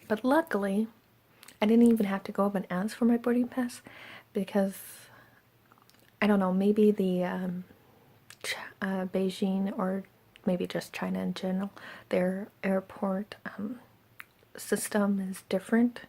But luckily, I didn't even have to go up and ask for my boarding pass because, I don't know, maybe the Beijing, or maybe just China in general, their airport system is different,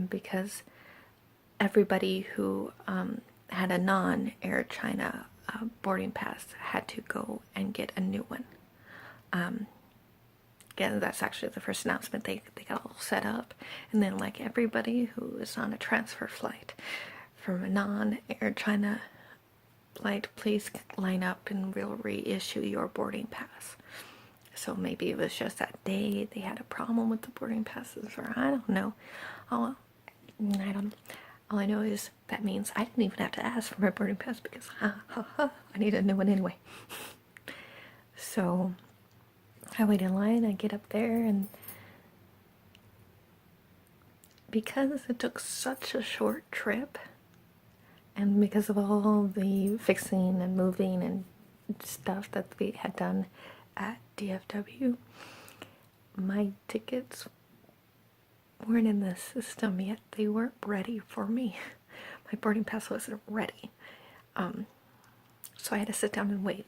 because everybody who had a non-Air China boarding pass had to go and get a new one. Again, that's actually the first announcement. They got all set up, and then like everybody who is on a transfer flight from a non-Air China flight, please line up and we'll reissue your boarding pass. So maybe it was just that day they had a problem with the boarding passes, or I don't know. All I know is that means I didn't even have to ask for my boarding pass because I need a new one anyway. So I wait in line, I get up there, and because it took such a short trip, and because of all the fixing and moving and stuff that we had done at DFW, my tickets weren't in the system yet. They weren't ready for me. My boarding pass wasn't ready. So I had to sit down and wait.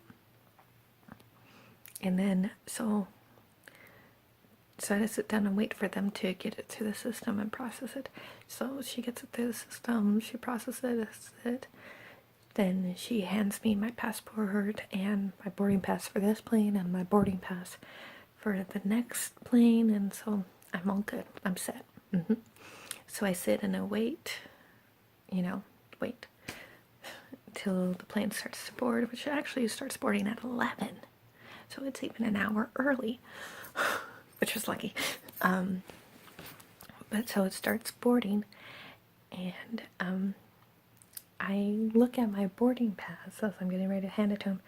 And then, so I had to sit down and wait for them to get it through the system and process it. So she gets it through the system, she processes it, then she hands me my passport and my boarding pass for this plane and my boarding pass for the next plane, and so I'm all good. I'm set. So I sit and I wait, wait till the plane starts to board, which actually starts boarding at 11. So it's even an hour early, which was lucky. But so it starts boarding, and I look at my boarding pass as I'm getting ready to hand it to him.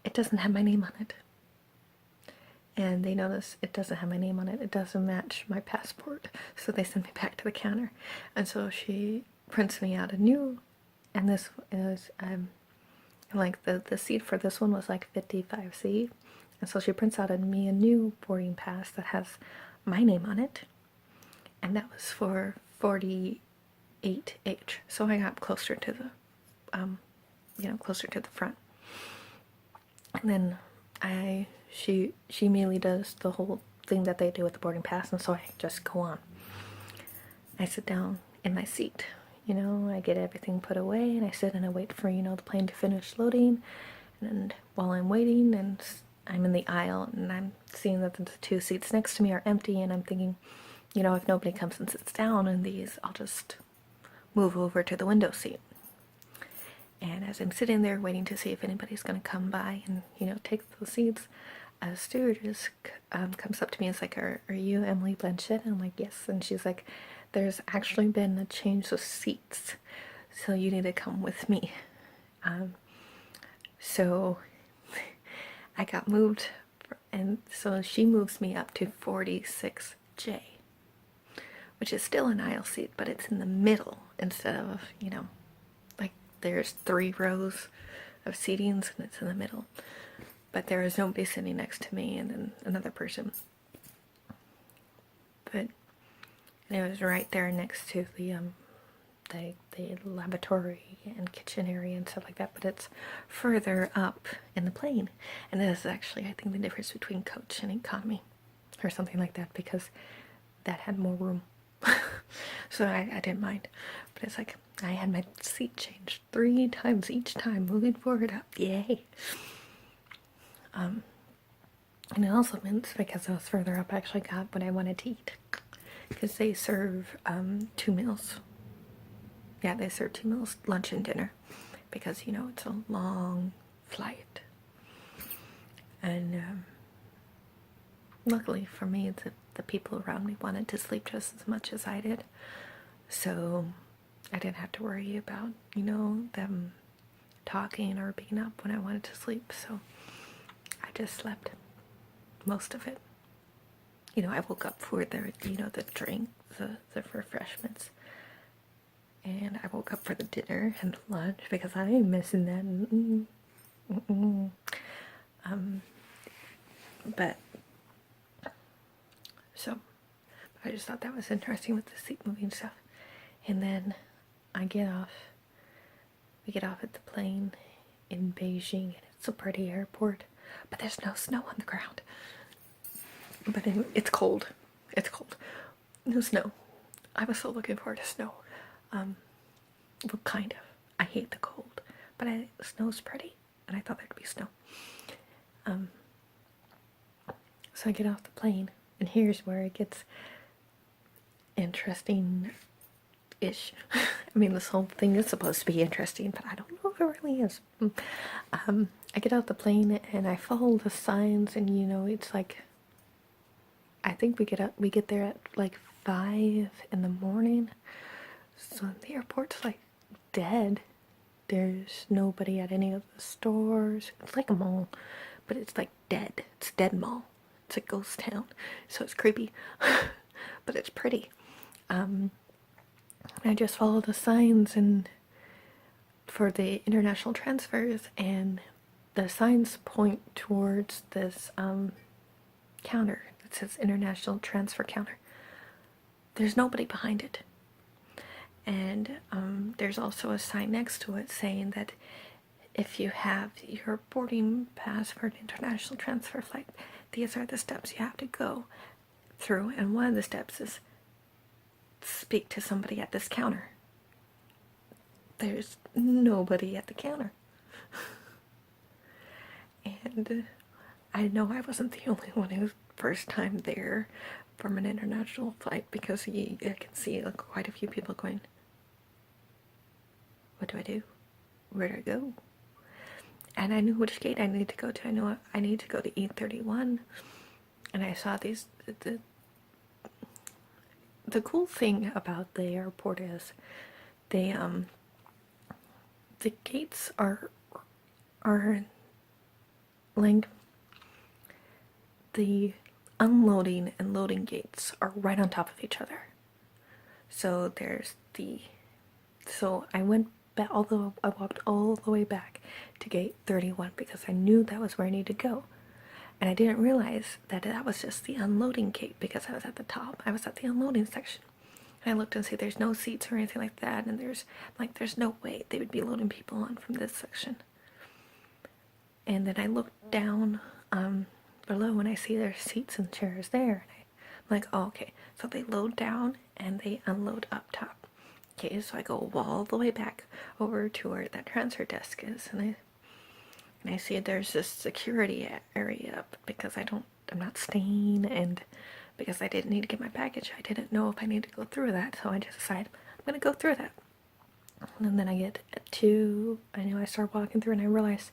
It doesn't have my name on it. And they notice it doesn't have my name on it. It doesn't match my passport. So they send me back to the counter. And so she prints me out a new, and this is, like the seat for this one was like 55C. And so she prints out me a new boarding pass that has my name on it. And that was for 48H. So I got closer to the, closer to the front. And then she immediately does the whole thing that they do with the boarding pass, and so I just go on. I sit down in my seat, I get everything put away, and I sit and I wait for, the plane to finish loading. And while I'm waiting, and I'm in the aisle, and I'm seeing that the two seats next to me are empty, and I'm thinking, if nobody comes and sits down in these, I'll just move over to the window seat. And as I'm sitting there waiting to see if anybody's going to come by and, take those seats, a stewardess comes up to me and is like, are you Emily Blanchett? And I'm like, yes. And she's like, there's actually been a change of seats, so you need to come with me. So I got moved, and so she moves me up to 46J, which is still an aisle seat, but it's in the middle instead of, like there's 3 rows of seatings and it's in the middle. But there is nobody sitting next to me and then another person. But it was right there next to the laboratory and kitchen area and stuff like that, but it's further up in the plane. And this is actually, I think, the difference between coach and economy or something like that, because that had more room. So I didn't mind. But it's like, I had my seat changed 3 times each time, moving forward up. Yay! And it also meant, because I was further up, I actually got what I wanted to eat. Because they serve 2 meals. Yeah, they serve 2 meals, lunch and dinner. Because, it's a long flight. And luckily for me, the people around me wanted to sleep just as much as I did. So I didn't have to worry about, them talking or being up when I wanted to sleep. So I just slept most of it. I woke up for the drink, the refreshments. And I woke up for the dinner and the lunch because I ain't missing that. But so I just thought that was interesting with the seat moving stuff. And then we get off at the plane in Beijing, and it's a pretty airport, but there's no snow on the ground. But it's cold. It's cold. No snow. I was so looking forward to snow. Well, kind of. I hate the cold, but snow's pretty, and I thought there'd be snow. So I get off the plane, and here's where it gets interesting-ish. I mean, this whole thing is supposed to be interesting, but I don't know if it really is. I get off the plane, and I follow the signs, and you know, it's like, I think we get there at like 5 in the morning, so the airport's like dead. There's nobody at any of the stores. It's like a mall, but it's like dead. It's dead mall. It's a ghost town, so it's creepy, but it's pretty. I just follow the signs and for the international transfers, and the signs point towards this counter that says international transfer counter. There's nobody behind it. And there's also a sign next to it saying that if you have your boarding pass for an international transfer flight, these are the steps you have to go through. And one of the steps is speak to somebody at this counter. There's nobody at the counter. And I know I wasn't the only one who's first time there from an international flight, because I can see quite a few people going, what do I do? Where do I go? And I knew which gate I needed to go to. I know I need to go to E31. And I saw these, the cool thing about the airport is they, the gates are like, the unloading and loading gates are right on top of each other. So I went back, although I walked all the way back to gate 31 because I knew that was where I needed to go. And I didn't realize that was just the unloading gate because I was at the top. I was at the unloading section. And I looked and see there's no seats or anything like that, and there's no way they would be loading people on from this section. And then I looked down below and I see there's seats and chairs there. And I'm like, oh, okay. So they load down and they unload up top. Okay, so I go all the way back over to where that transfer desk is, and I see there's this security area because I'm not staying, and because I didn't need to get my package, I didn't know if I need to go through that, so I just decided I'm gonna go through that. And then I start walking through and I realized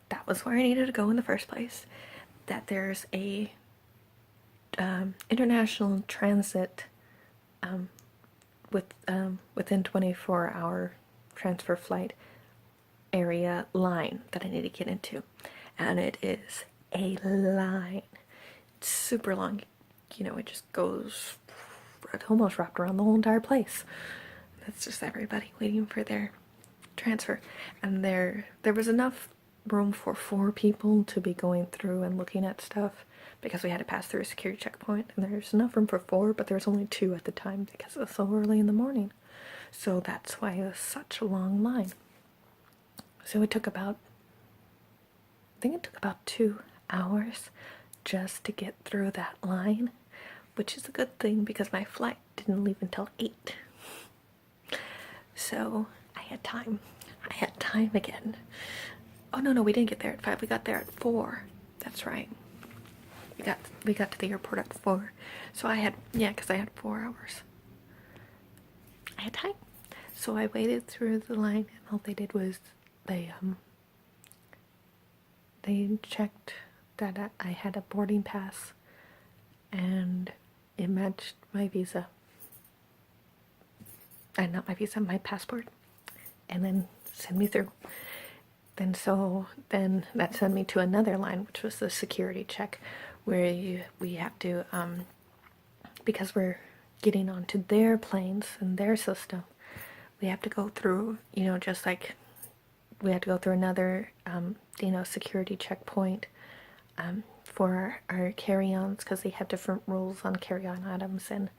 that was where I needed to go in the first place, that there's a international transit within 24-hour transfer flight area line that I need to get into, and it is a line. It's super long, you know, it just goes, it's almost wrapped around the whole entire place. That's just everybody waiting for their transfer, and there was enough room for 4 people to be going through and looking at stuff because we had to pass through a security checkpoint, and there's enough room for 4, but there was only 2 at the time because it was so early in the morning. So that's why it was such a long line. So it took about 2 hours just to get through that line, which is a good thing because my flight didn't leave until 8. So I had time. I had time again. Oh no, we didn't get there at 5. We got there at 4. That's right. We got to the airport at 4. So because I had 4 hours. I had time. So I waited through the line, and all they did was they checked that I had a boarding pass and it matched my visa. Not my visa, my passport. And then send me through. Then that sent me to another line, which was the security check, where we have to, because we're getting onto their planes and their system, we have to go through, just like we had to go through another, security checkpoint for our carry-ons, because they have different rules on carry-on items, and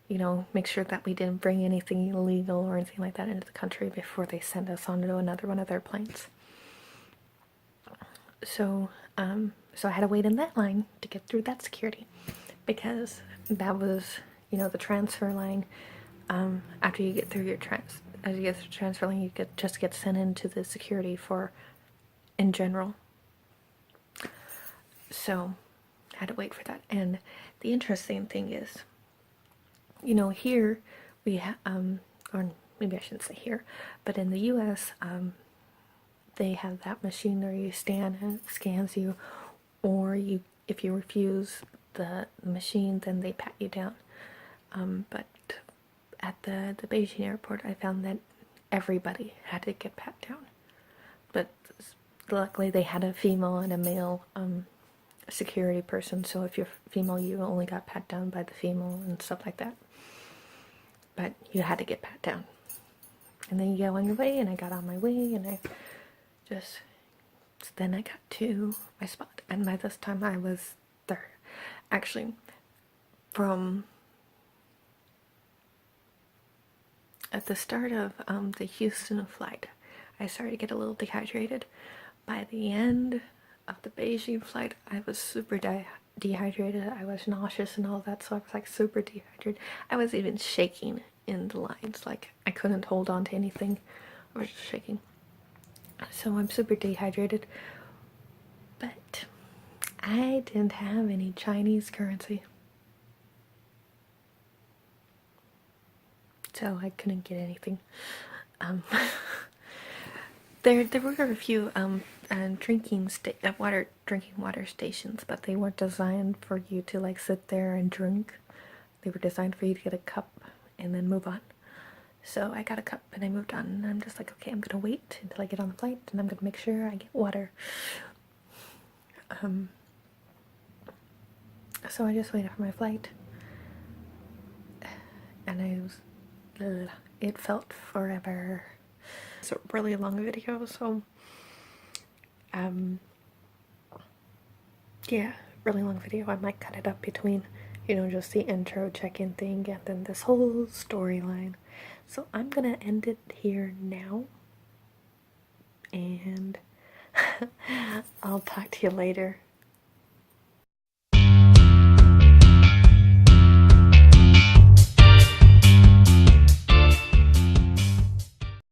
you know, make sure that we didn't bring anything illegal or anything like that into the country before they sent us onto another one of their planes. So, so I had to wait in that line to get through that security, because that was, you know, the transfer line. After you get through your as you get through transfer line, you just get sent into the security for, in general. So, I had to wait for that. And the interesting thing is, you know, here we have, or maybe I shouldn't say here, but in the U.S., they have that machine where you stand and it scans you, or you, if you refuse the machine, then they pat you down. But at the Beijing airport, I found that everybody had to get pat down. But luckily, they had a female and a male security person. So if you're female, you only got pat down by the female and stuff like that. But you had to get pat down. And then you go on your way, and I got on my way, and I just, then I got to my spot. And by this time, I was there. Actually, from at the start of the Houston flight, I started to get a little dehydrated. By the end of the Beijing flight, I was super dehydrated. I was nauseous and all that, so I was like super dehydrated. I was even shaking in the lines, like I couldn't hold on to anything. I was just shaking. So I'm super dehydrated. But I didn't have any Chinese currency. So I couldn't get anything. There were a few drinking water stations, but they weren't designed for you to like sit there and drink. They were designed for you to get a cup and then move on. So I got a cup and I moved on, and I'm just like, okay, I'm gonna wait until I get on the flight, and I'm gonna make sure I get water. So I just waited for my flight, and it felt forever. It's a really long video, so yeah, really long video. I might cut it up between, you know, just the intro check-in thing and then this whole storyline. So I'm gonna end it here now, and I'll talk to you later.